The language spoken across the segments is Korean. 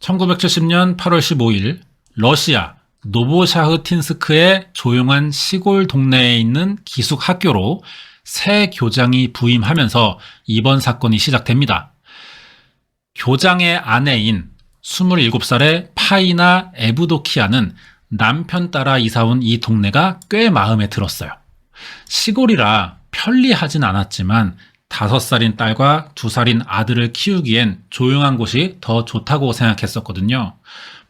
1970년 8월 15일 러시아 노보샤흐틴스크의 조용한 시골 동네에 있는 기숙 학교로 새 교장이 부임하면서 이번 사건이 시작됩니다. 교장의 아내인 27살의 파이나 에브도키아는 남편 따라 이사온 이 동네가 꽤 마음에 들었어요. 시골이라 편리하진 않았지만 5살인 딸과 2살인 아들을 키우기엔 조용한 곳이 더 좋다고 생각했었거든요.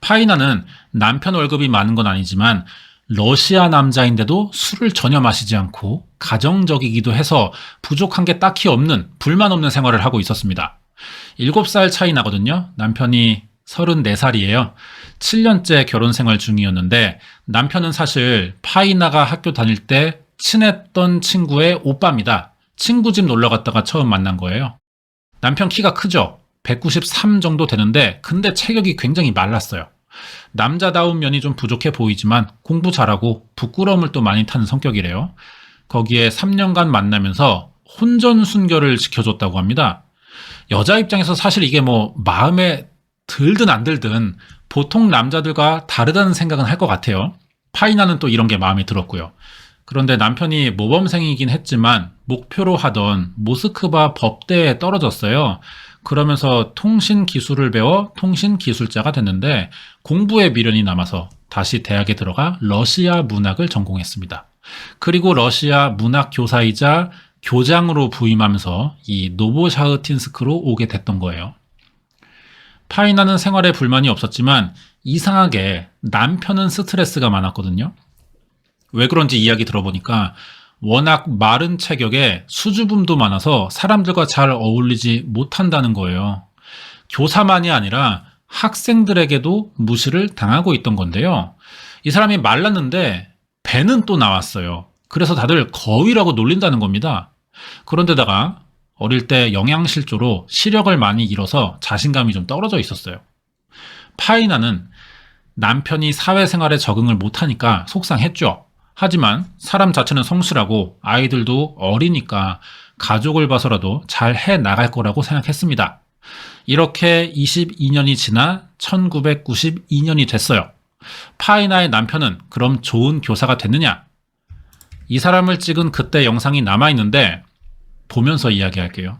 파이나는 남편 월급이 많은 건 아니지만 러시아 남자인데도 술을 전혀 마시지 않고 가정적이기도 해서 부족한 게 딱히 없는, 불만 없는 생활을 하고 있었습니다. 7살 차이 나거든요. 남편이 34살이에요. 7년째 결혼 생활 중이었는데 남편은 사실 파이나가 학교 다닐 때 친했던 친구의 오빠입니다. 친구 집 놀러 갔다가 처음 만난 거예요. 남편 키가 크죠? 193 정도 되는데 근데 체격이 굉장히 말랐어요. 남자다운 면이 좀 부족해 보이지만 공부 잘하고 부끄러움을 또 많이 타는 성격이래요. 거기에 3년간 만나면서 혼전순결을 지켜줬다고 합니다. 여자 입장에서 사실 이게 마음에 들든 안 들든 보통 남자들과 다르다는 생각은 할 것 같아요. 파이나는 또 이런 게 마음에 들었고요. 그런데 남편이 모범생이긴 했지만 목표로 하던 모스크바 법대에 떨어졌어요. 그러면서 통신기술을 배워 통신기술자가 됐는데 공부에 미련이 남아서 다시 대학에 들어가 러시아 문학을 전공했습니다. 그리고 러시아 문학 교사이자 교장으로 부임하면서 이 노보샤흐틴스크로 오게 됐던 거예요. 파이나는 생활에 불만이 없었지만 이상하게 남편은 스트레스가 많았거든요. 왜 그런지 이야기 들어보니까 워낙 마른 체격에 수줍음도 많아서 사람들과 잘 어울리지 못한다는 거예요. 교사만이 아니라 학생들에게도 무시를 당하고 있던 건데요. 이 사람이 말랐는데 배는 또 나왔어요. 그래서 다들 거위라고 놀린다는 겁니다. 그런데다가 어릴 때 영양실조로 시력을 많이 잃어서 자신감이 좀 떨어져 있었어요. 파이나는 남편이 사회생활에 적응을 못하니까 속상했죠. 하지만 사람 자체는 성실하고 아이들도 어리니까 가족을 봐서라도 잘 해나갈 거라고 생각했습니다. 이렇게 22년이 지나 1992년이 됐어요. 파이나의 남편은 그럼 좋은 교사가 됐느냐? 이 사람을 찍은 그때 영상이 남아있는데 보면서 이야기할게요.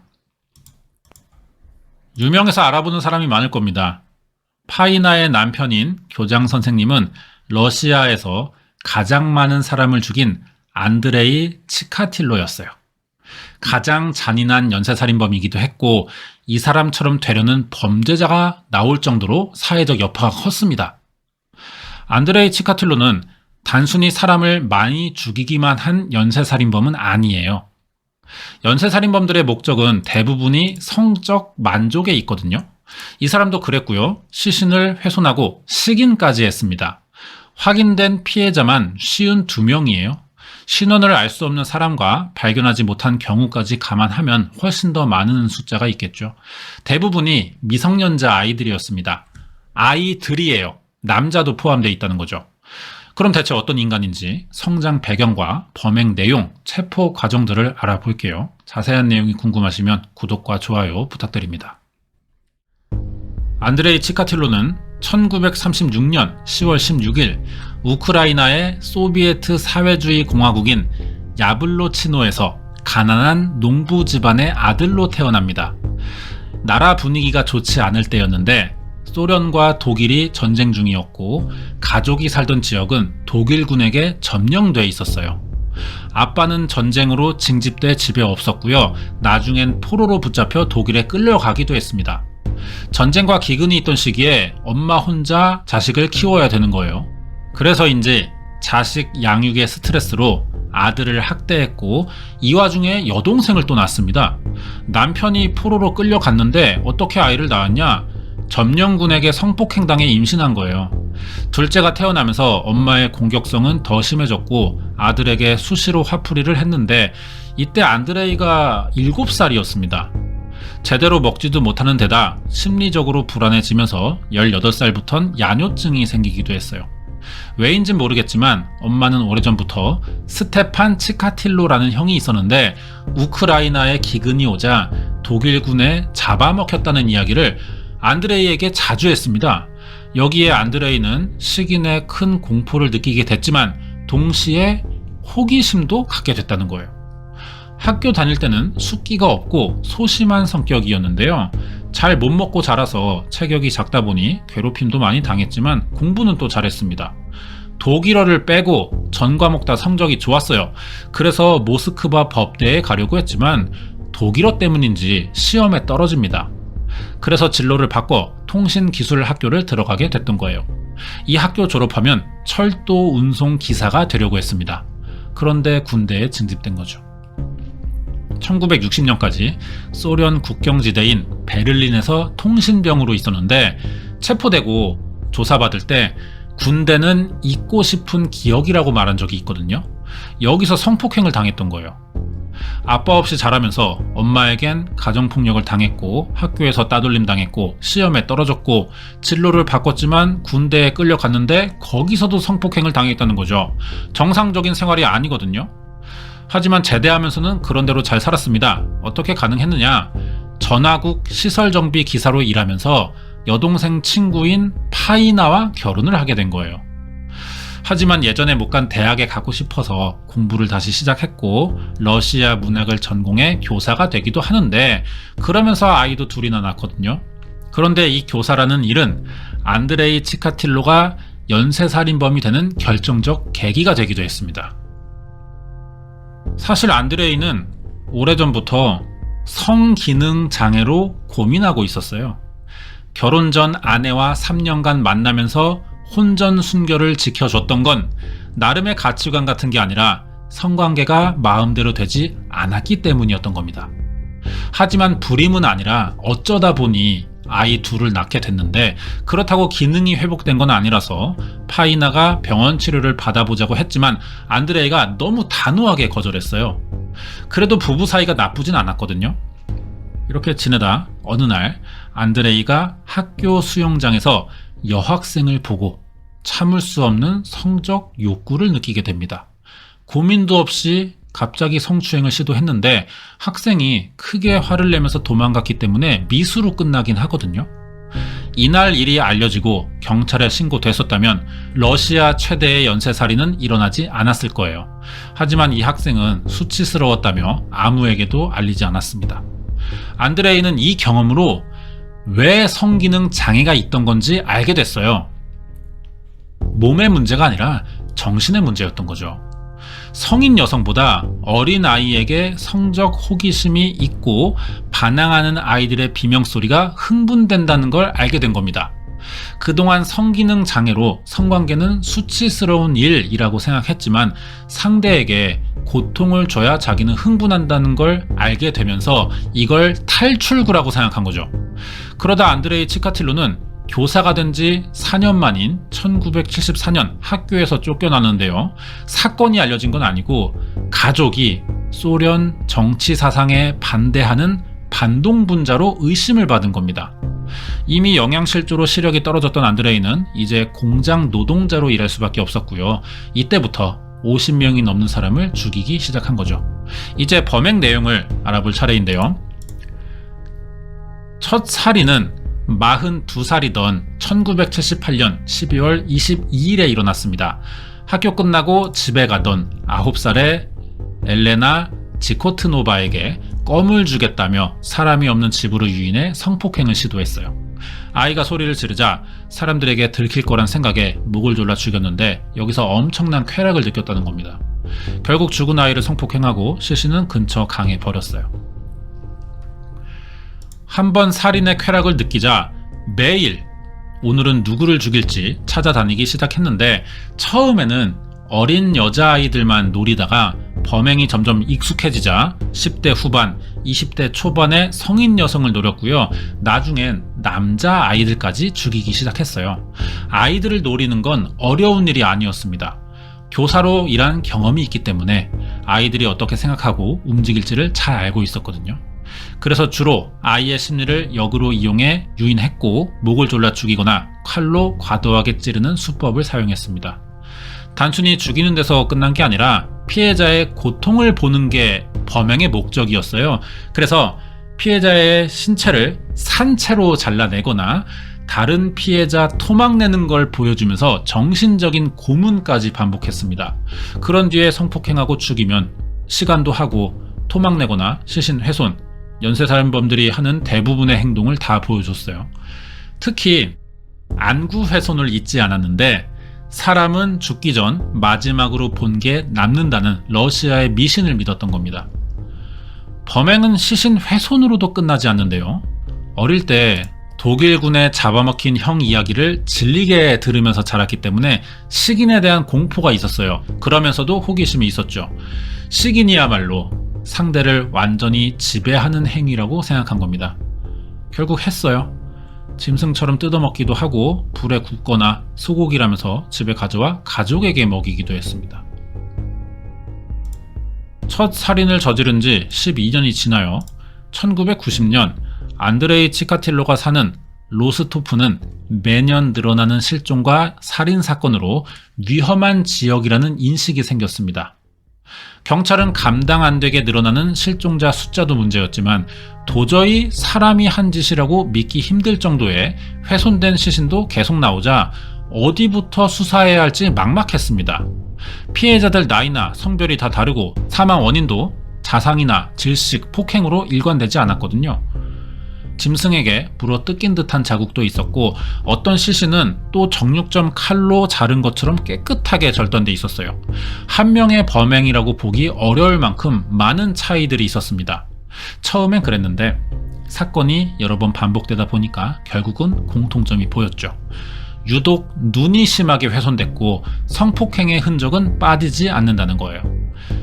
유명해서 알아보는 사람이 많을 겁니다. 파이나의 남편인 교장 선생님은 러시아에서 가장 많은 사람을 죽인 안드레이 치카틸로였어요. 가장 잔인한 연쇄살인범이기도 했고 이 사람처럼 되려는 범죄자가 나올 정도로 사회적 여파가 컸습니다. 안드레이 치카틸로는 단순히 사람을 많이 죽이기만 한 연쇄살인범은 아니에요. 연쇄살인범들의 목적은 대부분이 성적 만족에 있거든요. 이 사람도 그랬고요. 시신을 훼손하고 식인까지 했습니다. 확인된 피해자만 52명이에요. 신원을 알 수 없는 사람과 발견하지 못한 경우까지 감안하면 훨씬 더 많은 숫자가 있겠죠. 대부분이 미성년자 아이들이었습니다. 아이들이에요. 남자도 포함되어 있다는 거죠. 그럼 대체 어떤 인간인지 성장 배경과 범행 내용, 체포 과정들을 알아볼게요. 자세한 내용이 궁금하시면 구독과 좋아요 부탁드립니다. 안드레이 치카틸로는 1936년 10월 16일 우크라이나의 소비에트 사회주의 공화국인 야블로치노에서 가난한 농부 집안의 아들로 태어납니다. 나라 분위기가 좋지 않을 때였는데 소련과 독일이 전쟁 중이었고 가족이 살던 지역은 독일군에게 점령돼 있었어요. 아빠는 전쟁으로 징집돼 집에 없었고요. 나중엔 포로로 붙잡혀 독일에 끌려가기도 했습니다. 전쟁과 기근이 있던 시기에 엄마 혼자 자식을 키워야 되는 거예요. 그래서인지 자식 양육의 스트레스로 아들을 학대했고 이 와중에 여동생을 또 낳습니다. 남편이 포로로 끌려갔는데 어떻게 아이를 낳았냐? 점령군에게 성폭행당해 임신한 거예요. 둘째가 태어나면서 엄마의 공격성은 더 심해졌고 아들에게 수시로 화풀이를 했는데 이때 안드레이가 7살이었습니다. 제대로 먹지도 못하는 데다 심리적으로 불안해지면서 18살부턴 야뇨증이 생기기도 했어요. 왜인진 모르겠지만 엄마는 오래전부터 스테판 치카틸로라는 형이 있었는데 우크라이나에 기근이 오자 독일군에 잡아먹혔다는 이야기를 안드레이에게 자주 했습니다. 여기에 안드레이는 시기 내에 큰 공포를 느끼게 됐지만 동시에 호기심도 갖게 됐다는 거예요. 학교 다닐 때는 숫기가 없고 소심한 성격이었는데요. 잘 못 먹고 자라서 체격이 작다 보니 괴롭힘도 많이 당했지만 공부는 또 잘했습니다. 독일어를 빼고 전 과목 다 성적이 좋았어요. 그래서 모스크바 법대에 가려고 했지만 독일어 때문인지 시험에 떨어집니다. 그래서 진로를 바꿔 통신기술학교를 들어가게 됐던 거예요. 이 학교 졸업하면 철도 운송 기사가 되려고 했습니다. 그런데 군대에 징집된 거죠. 1960년까지 소련 국경지대인 베를린에서 통신병으로 있었는데 체포되고 조사받을 때 군대는 잊고 싶은 기억이라고 말한 적이 있거든요. 여기서 성폭행을 당했던 거예요. 아빠 없이 자라면서 엄마에겐 가정폭력을 당했고 학교에서 따돌림 당했고 시험에 떨어졌고 진로를 바꿨지만 군대에 끌려갔는데 거기서도 성폭행을 당했다는 거죠. 정상적인 생활이 아니거든요. 하지만 제대하면서는 그런대로 잘 살았습니다. 어떻게 가능했느냐? 전화국 시설정비 기사로 일하면서 여동생 친구인 파이나와 결혼을 하게 된 거예요. 하지만 예전에 못 간 대학에 가고 싶어서 공부를 다시 시작했고 러시아 문학을 전공해 교사가 되기도 하는데 그러면서 아이도 둘이나 낳았거든요. 그런데 이 교사라는 일은 안드레이 치카틸로가 연쇄살인범이 되는 결정적 계기가 되기도 했습니다. 사실 안드레이는 오래전부터 성기능 장애로 고민하고 있었어요. 결혼 전 아내와 3년간 만나면서 혼전 순결을 지켜줬던 건 나름의 가치관 같은 게 아니라 성관계가 마음대로 되지 않았기 때문이었던 겁니다. 하지만 불임은 아니라 어쩌다 보니 아이 둘을 낳게 됐는데 그렇다고 기능이 회복된 건 아니라서 파이나가 병원 치료를 받아보자고 했지만 안드레이가 너무 단호하게 거절했어요. 그래도 부부 사이가 나쁘진 않았거든요. 이렇게 지내다 어느 날 안드레이가 학교 수영장에서 여학생을 보고 참을 수 없는 성적 욕구를 느끼게 됩니다. 고민도 없이 갑자기 성추행을 시도했는데 학생이 크게 화를 내면서 도망갔기 때문에 미수로 끝나긴 하거든요. 이날 일이 알려지고 경찰에 신고됐었다면 러시아 최대의 연쇄살인은 일어나지 않았을 거예요. 하지만 이 학생은 수치스러웠다며 아무에게도 알리지 않았습니다. 안드레이는 이 경험으로 왜 성기능 장애가 있던 건지 알게 됐어요. 몸의 문제가 아니라 정신의 문제였던 거죠. 성인 여성보다 어린 아이에게 성적 호기심이 있고 반항하는 아이들의 비명소리가 흥분된다는 걸 알게 된 겁니다. 그동안 성기능 장애로 성관계는 수치스러운 일이라고 생각했지만 상대에게 고통을 줘야 자기는 흥분한다는 걸 알게 되면서 이걸 탈출구라고 생각한 거죠. 그러다 안드레이 치카틸로는 교사가 된 지 4년 만인 1974년 학교에서 쫓겨나는데요. 사건이 알려진 건 아니고 가족이 소련 정치 사상에 반대하는 반동분자로 의심을 받은 겁니다. 이미 영양실조로 시력이 떨어졌던 안드레이는 이제 공장 노동자로 일할 수밖에 없었고요. 이때부터 50명이 넘는 사람을 죽이기 시작한 거죠. 이제 범행 내용을 알아볼 차례인데요. 첫 살인은 42살이던 1978년 12월 22일에 일어났습니다. 학교 끝나고 집에 가던 9살의 엘레나 지코트노바에게 껌을 주겠다며 사람이 없는 집으로 유인해 성폭행을 시도했어요. 아이가 소리를 지르자 사람들에게 들킬 거란 생각에 목을 졸라 죽였는데 여기서 엄청난 쾌락을 느꼈다는 겁니다. 결국 죽은 아이를 성폭행하고 시신은 근처 강에 버렸어요. 한번 살인의 쾌락을 느끼자 매일 오늘은 누구를 죽일지 찾아다니기 시작했는데 처음에는 어린 여자아이들만 노리다가 범행이 점점 익숙해지자 10대 후반, 20대 초반의 성인 여성을 노렸고요. 나중엔 남자아이들까지 죽이기 시작했어요. 아이들을 노리는 건 어려운 일이 아니었습니다. 교사로 일한 경험이 있기 때문에 아이들이 어떻게 생각하고 움직일지를 잘 알고 있었거든요. 그래서 주로 아이의 심리를 역으로 이용해 유인했고 목을 졸라 죽이거나 칼로 과도하게 찌르는 수법을 사용했습니다. 단순히 죽이는 데서 끝난 게 아니라 피해자의 고통을 보는 게 범행의 목적이었어요. 그래서 피해자의 신체를 산채로 잘라내거나 다른 피해자 토막내는 걸 보여주면서 정신적인 고문까지 반복했습니다. 그런 뒤에 성폭행하고 죽이면 시간도 하고 토막내거나 시신 훼손, 연쇄살인범들이 하는 대부분의 행동을 다 보여줬어요. 특히 안구 훼손을 잊지 않았는데 사람은 죽기 전 마지막으로 본 게 남는다는 러시아의 미신을 믿었던 겁니다. 범행은 시신 훼손으로도 끝나지 않는데요. 어릴 때 독일군에 잡아먹힌 형 이야기를 질리게 들으면서 자랐기 때문에 식인에 대한 공포가 있었어요. 그러면서도 호기심이 있었죠. 식인이야말로 상대를 완전히 지배하는 행위라고 생각한 겁니다. 결국 했어요. 짐승처럼 뜯어먹기도 하고 불에 굽거나 소고기라면서 집에 가져와 가족에게 먹이기도 했습니다. 첫 살인을 저지른 지 12년이 지나요. 1990년 안드레이 치카틸로가 사는 로스토프는 매년 늘어나는 실종과 살인 사건으로 위험한 지역이라는 인식이 생겼습니다. 경찰은 감당 안 되게 늘어나는 실종자 숫자도 문제였지만 도저히 사람이 한 짓이라고 믿기 힘들 정도의 훼손된 시신도 계속 나오자 어디부터 수사해야 할지 막막했습니다. 피해자들 나이나 성별이 다 다르고 사망 원인도 자상이나 질식, 폭행으로 일관되지 않았거든요. 짐승에게 물어 뜯긴 듯한 자국도 있었고 어떤 시신은 또 정육점 칼로 자른 것처럼 깨끗하게 절단돼 있었어요. 한 명의 범행이라고 보기 어려울 만큼 많은 차이들이 있었습니다. 처음엔 그랬는데 사건이 여러 번 반복되다 보니까 결국은 공통점이 보였죠. 유독 눈이 심하게 훼손됐고 성폭행의 흔적은 빠지지 않는다는 거예요.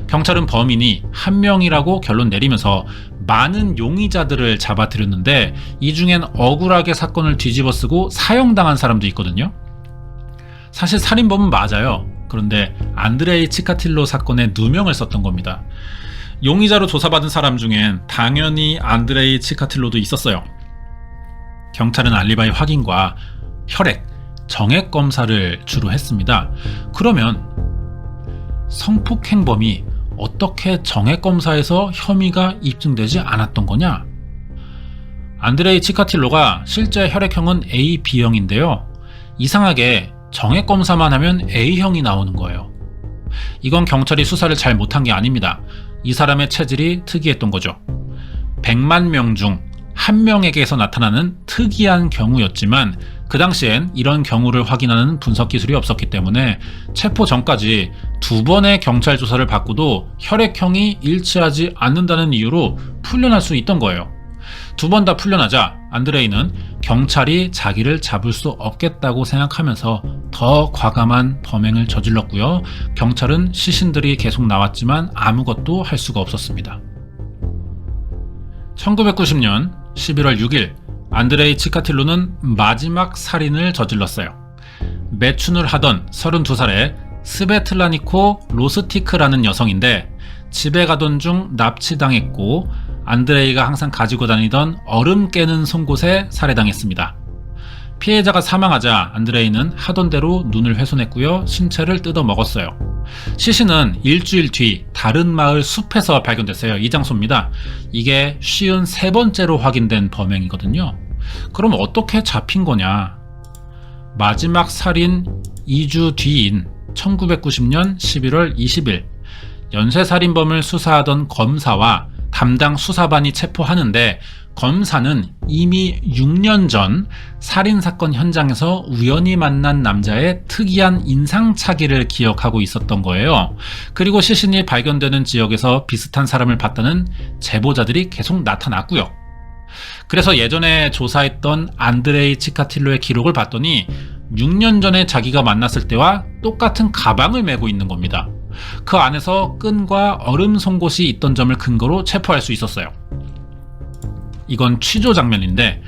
경찰은 범인이 한 명이라고 결론 내리면서 많은 용의자들을 잡아들였는데 이 중엔 억울하게 사건을 뒤집어쓰고 사형당한 사람도 있거든요. 사실 살인범은 맞아요. 그런데 안드레이 치카틸로 사건에 누명을 썼던 겁니다. 용의자로 조사받은 사람 중엔 당연히 안드레이 치카틸로도 있었어요. 경찰은 알리바이 확인과 혈액, 정액 검사를 주로 했습니다. 그러면 성폭행범이 어떻게 정액 검사에서 혐의가 입증되지 않았던 거냐? 안드레이 치카틸로가 실제 혈액형은 AB형인데요. 이상하게 정액 검사만 하면 A형이 나오는 거예요. 이건 경찰이 수사를 잘 못한 게 아닙니다. 이 사람의 체질이 특이했던 거죠. 100만 명 중 1명에게서 나타나는 특이한 경우였지만 그 당시엔 이런 경우를 확인하는 분석 기술이 없었기 때문에 체포 전까지 2번의 경찰 조사를 받고도 혈액형이 일치하지 않는다는 이유로 풀려날 수 있던 거예요. 2번 다 풀려나자 안드레이는 경찰이 자기를 잡을 수 없겠다고 생각하면서 더 과감한 범행을 저질렀고요. 경찰은 시신들이 계속 나왔지만 아무것도 할 수가 없었습니다. 1990년 11월 6일 안드레이 치카틸로는 마지막 살인을 저질렀어요. 매춘을 하던 32살의 스베틀라니코 로스티크라는 여성인데 집에 가던 중 납치당했고 안드레이가 항상 가지고 다니던 얼음 깨는 송곳에 살해당했습니다. 피해자가 사망하자 안드레이는 하던 대로 눈을 훼손했고요. 신체를 뜯어 먹었어요. 시신은 일주일 뒤 다른 마을 숲에서 발견됐어요. 이 장소입니다. 이게 53번째로 확인된 범행이거든요. 그럼 어떻게 잡힌 거냐? 마지막 살인 2주 뒤인 1990년 11월 20일 연쇄살인범을 수사하던 검사와 담당 수사반이 체포하는데 검사는 이미 6년 전 살인사건 현장에서 우연히 만난 남자의 특이한 인상착의를 기억하고 있었던 거예요. 그리고 시신이 발견되는 지역에서 비슷한 사람을 봤다는 제보자들이 계속 나타났고요. 그래서 예전에 조사했던 안드레이 치카틸로의 기록을 봤더니 6년 전에 자기가 만났을 때와 똑같은 가방을 메고 있는 겁니다. 그 안에서 끈과 얼음 송곳이 있던 점을 근거로 체포할 수 있었어요. 이건 취조 장면인데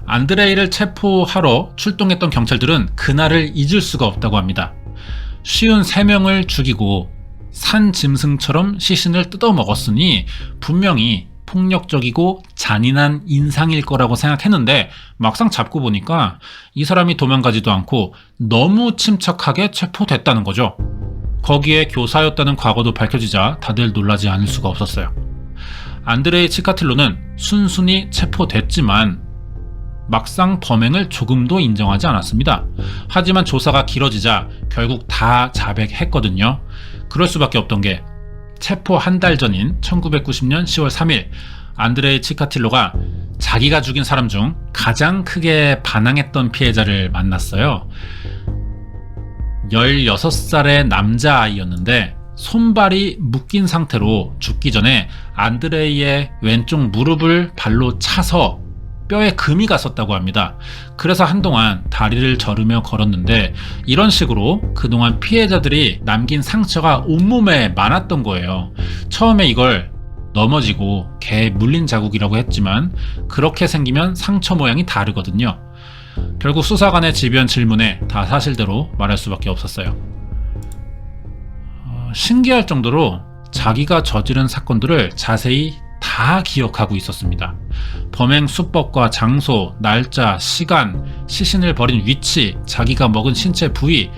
안드레이를 체포하러 출동했던 경찰들은 그날을 잊을 수가 없다고 합니다. 53명을 죽이고 산 짐승처럼 시신을 뜯어먹었으니 분명히 폭력적이고 잔인한 인상일 거라고 생각했는데 막상 잡고 보니까 이 사람이 도망가지도 않고 너무 침착하게 체포됐다는 거죠. 거기에 교사였다는 과거도 밝혀지자 다들 놀라지 않을 수가 없었어요. 안드레이 치카틸로는 순순히 체포됐지만 막상 범행을 조금도 인정하지 않았습니다. 하지만 조사가 길어지자 결국 다 자백했거든요. 그럴 수밖에 없던 게 체포 한 달 전인 1990년 10월 3일 안드레이 치카틸로가 자기가 죽인 사람 중 가장 크게 반항했던 피해자를 만났어요. 16살의 남자아이였는데 손발이 묶인 상태로 죽기 전에 안드레이의 왼쪽 무릎을 발로 차서 뼈에 금이 갔었다고 합니다. 그래서 한동안 다리를 저르며 걸었는데 이런 식으로 그동안 피해자들이 남긴 상처가 온몸에 많았던 거예요. 처음에 이걸 넘어지고 개에 물린 자국이라고 했지만 그렇게 생기면 상처 모양이 다르거든요. 결국 수사관의 집요한 질문에 다 사실대로 말할 수밖에 없었어요. 신기할 정도로 자기가 저지른 사건들을 자세히 다 기억하고 있었습니다. 범행 수법과 장소, 날짜, 시간, 시신을 버린 위치, 자기가 먹은 신체 부위,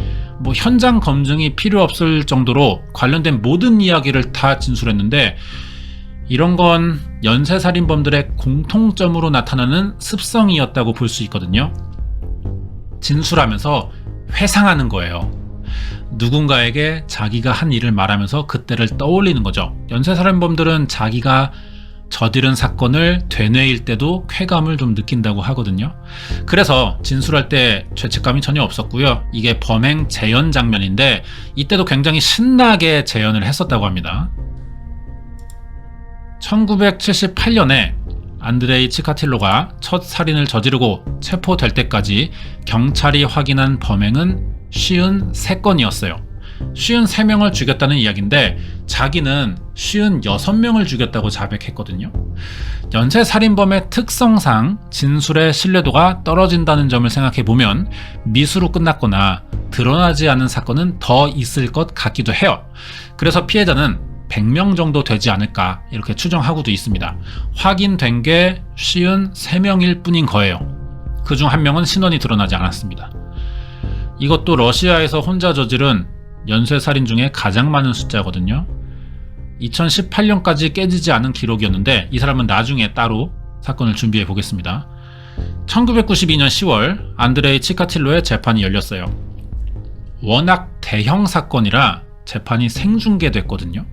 현장 검증이 필요 없을 정도로 관련된 모든 이야기를 다 진술했는데 이런 건 연쇄살인범들의 공통점으로 나타나는 습성이었다고 볼 수 있거든요. 진술하면서 회상하는 거예요. 누군가에게 자기가 한 일을 말하면서 그때를 떠올리는 거죠. 연쇄살인범들은 자기가 저지른 사건을 되뇌일 때도 쾌감을 좀 느낀다고 하거든요. 그래서 진술할 때 죄책감이 전혀 없었고요. 이게 범행 재연 장면인데 이때도 굉장히 신나게 재연을 했었다고 합니다. 1978년에 안드레이 치카틸로가 첫 살인을 저지르고 체포될 때까지 경찰이 확인한 범행은 53건이었어요. 53명을 죽였다는 이야기인데 자기는 56명을 죽였다고 자백했거든요. 연쇄살인범의 특성상 진술의 신뢰도가 떨어진다는 점을 생각해보면 미수로 끝났거나 드러나지 않은 사건은 더 있을 것 같기도 해요. 그래서 피해자는 100명 정도 되지 않을까 이렇게 추정하고도 있습니다. 확인된 게 53명일 뿐인 거예요. 그중 한 명은 신원이 드러나지 않았습니다. 이것도 러시아에서 혼자 저지른 연쇄살인 중에 가장 많은 숫자거든요. 2018년까지 깨지지 않은 기록이었는데 이 사람은 나중에 따로 사건을 준비해 보겠습니다. 1992년 10월 안드레이 치카틸로의 재판이 열렸어요. 워낙 대형 사건이라 재판이 생중계됐거든요.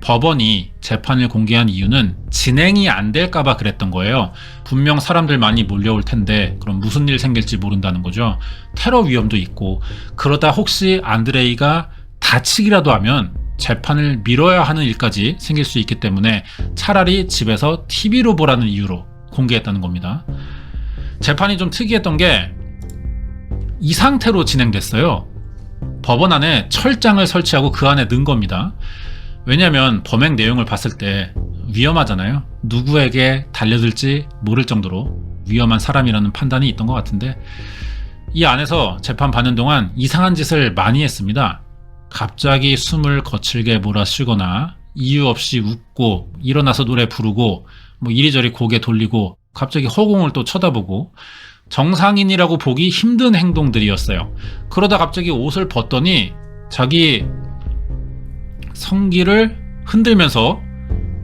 법원이 재판을 공개한 이유는 진행이 안 될까봐 그랬던 거예요. 분명 사람들 많이 몰려올 텐데 그럼 무슨 일 생길지 모른다는 거죠. 테러 위험도 있고 그러다 혹시 안드레이가 다치기라도 하면 재판을 미뤄야 하는 일까지 생길 수 있기 때문에 차라리 집에서 TV로 보라는 이유로 공개했다는 겁니다. 재판이 좀 특이했던 게 이 상태로 진행됐어요. 법원 안에 철장을 설치하고 그 안에 넣은 겁니다. 왜냐하면 범행 내용을 봤을 때 위험하잖아요. 누구에게 달려들지 모를 정도로 위험한 사람이라는 판단이 있던 것 같은데 이 안에서 재판 받는 동안 이상한 짓을 많이 했습니다. 갑자기 숨을 거칠게 몰아쉬거나 이유 없이 웃고 일어나서 노래 부르고 이리저리 고개 돌리고 갑자기 허공을 또 쳐다보고 정상인이라고 보기 힘든 행동들이었어요. 그러다 갑자기 옷을 벗더니 자기 성기를 흔들면서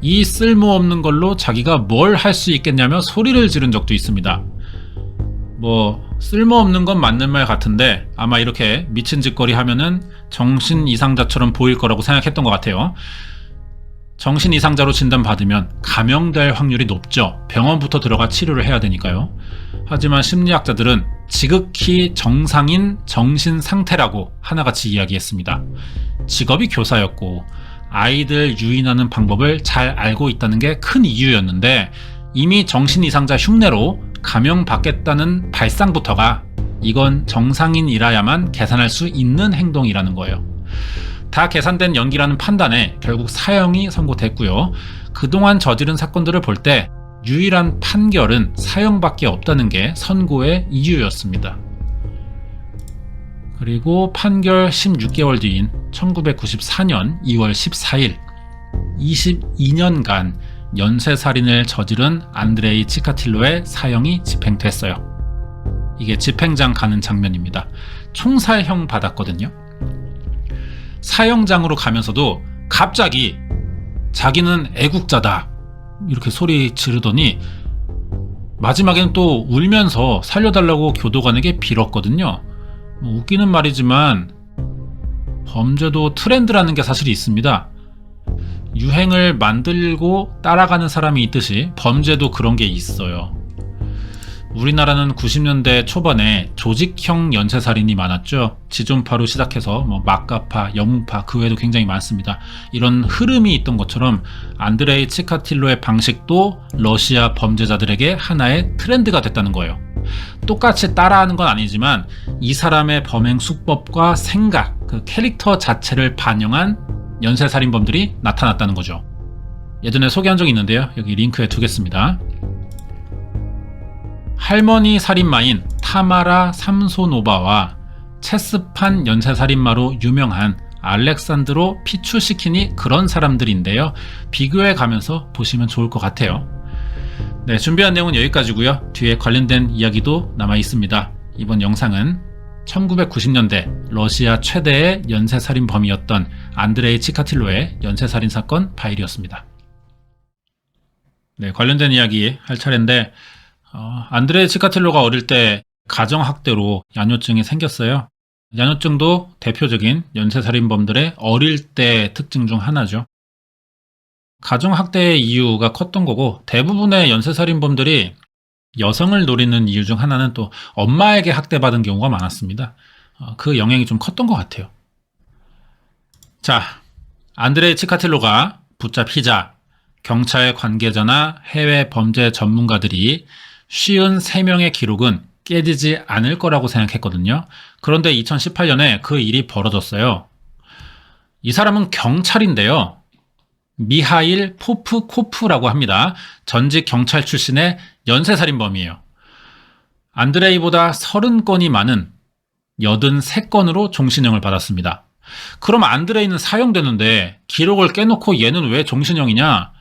이 쓸모없는 걸로 자기가 뭘 할 수 있겠냐며 소리를 지른 적도 있습니다. 쓸모없는 건 맞는 말 같은데 아마 이렇게 미친 짓거리 하면은 정신 이상자처럼 보일 거라고 생각했던 것 같아요. 정신 이상자로 진단받으면 감형될 확률이 높죠. 병원부터 들어가 치료를 해야 되니까요. 하지만 심리학자들은 지극히 정상인 정신 상태라고 하나같이 이야기했습니다. 직업이 교사였고 아이들 유인하는 방법을 잘 알고 있다는 게 큰 이유였는데 이미 정신 이상자 흉내로 감형받겠다는 발상부터가 이건 정상인이라야만 계산할 수 있는 행동이라는 거예요. 다 계산된 연기라는 판단에 결국 사형이 선고됐고요. 그동안 저지른 사건들을 볼 때 유일한 판결은 사형밖에 없다는 게 선고의 이유였습니다. 그리고 판결 16개월 뒤인 1994년 2월 14일 22년간 연쇄살인을 저지른 안드레이 치카틸로의 사형이 집행됐어요. 이게 집행장 가는 장면입니다. 총살형 받았거든요. 사형장으로 가면서도 갑자기 자기는 애국자다, 이렇게 소리 지르더니 마지막에는 또 울면서 살려달라고 교도관에게 빌었거든요. 웃기는 말이지만 범죄도 트렌드라는 게 사실 있습니다. 유행을 만들고 따라가는 사람이 있듯이 범죄도 그런 게 있어요. 우리나라는 90년대 초반에 조직형 연쇄살인이 많았죠. 지존파로 시작해서 막가파, 영웅파 그 외에도 굉장히 많습니다. 이런 흐름이 있던 것처럼 안드레이 치카틸로의 방식도 러시아 범죄자들에게 하나의 트렌드가 됐다는 거예요. 똑같이 따라하는 건 아니지만 이 사람의 범행 수법과 생각, 그 캐릭터 자체를 반영한 연쇄살인범들이 나타났다는 거죠. 예전에 소개한 적이 있는데요. 여기 링크에 두겠습니다. 할머니 살인마인 타마라 삼소노바와 체스판 연쇄살인마로 유명한 알렉산드로 피추시킨이 그런 사람들인데요. 비교해 가면서 보시면 좋을 것 같아요. 네, 준비한 내용은 여기까지고요. 뒤에 관련된 이야기도 남아 있습니다. 이번 영상은 1990년대 러시아 최대의 연쇄살인범이었던 안드레이 치카틸로의 연쇄살인 사건 파일이었습니다. 네, 관련된 이야기 할 차례인데 안드레이 치카틸로가 어릴 때 가정학대로 야뇨증이 생겼어요. 야뇨증도 대표적인 연쇄살인범들의 어릴 때 특징 중 하나죠. 가정학대의 이유가 컸던 거고 대부분의 연쇄살인범들이 여성을 노리는 이유 중 하나는 또 엄마에게 학대받은 경우가 많았습니다. 그 영향이 좀 컸던 것 같아요. 자, 안드레이 치카틸로가 붙잡히자 경찰 관계자나 해외 범죄 전문가들이 53명의 기록은 깨지지 않을 거라고 생각했거든요. 그런데 2018년에 그 일이 벌어졌어요. 이 사람은 경찰인데요. 미하일 포프코프라고 합니다. 전직 경찰 출신의 연쇄살인범이에요. 안드레이보다 30건이 많은 83건으로 종신형을 받았습니다. 그럼 안드레이는 사형되는데 기록을 깨놓고 얘는 왜 종신형이냐?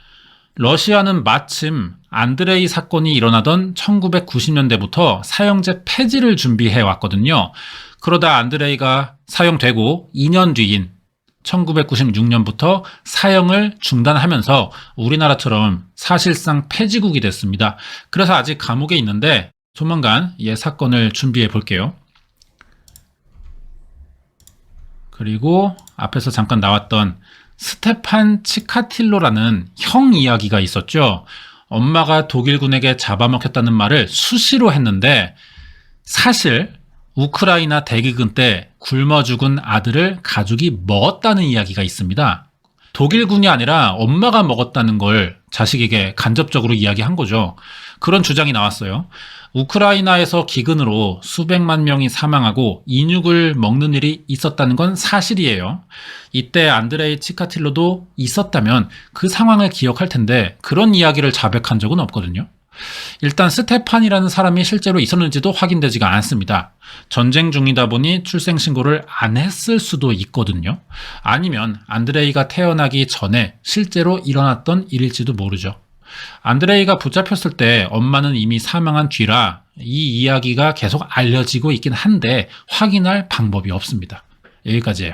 러시아는 마침 안드레이 사건이 일어나던 1990년대부터 사형제 폐지를 준비해 왔거든요. 그러다 안드레이가 사형되고 2년 뒤인 1996년부터 사형을 중단하면서 우리나라처럼 사실상 폐지국이 됐습니다. 그래서 아직 감옥에 있는데 조만간 이 사건을 준비해 볼게요. 그리고 앞에서 잠깐 나왔던 스테판 치카틸로라는 형 이야기가 있었죠. 엄마가 독일군에게 잡아먹혔다는 말을 수시로 했는데 사실 우크라이나 대기근 때 굶어 죽은 아들을 가족이 먹었다는 이야기가 있습니다. 독일군이 아니라 엄마가 먹었다는 걸 자식에게 간접적으로 이야기한 거죠. 그런 주장이 나왔어요. 우크라이나에서 기근으로 수백만 명이 사망하고 인육을 먹는 일이 있었다는 건 사실이에요. 이때 안드레이 치카틸로도 있었다면 그 상황을 기억할 텐데 그런 이야기를 자백한 적은 없거든요. 일단 스테판이라는 사람이 실제로 있었는지도 확인되지가 않습니다. 전쟁 중이다 보니 출생신고를 안 했을 수도 있거든요. 아니면 안드레이가 태어나기 전에 실제로 일어났던 일일지도 모르죠. 안드레이가 붙잡혔을 때 엄마는 이미 사망한 뒤라 이 이야기가 계속 알려지고 있긴 한데 확인할 방법이 없습니다. 여기까지예요.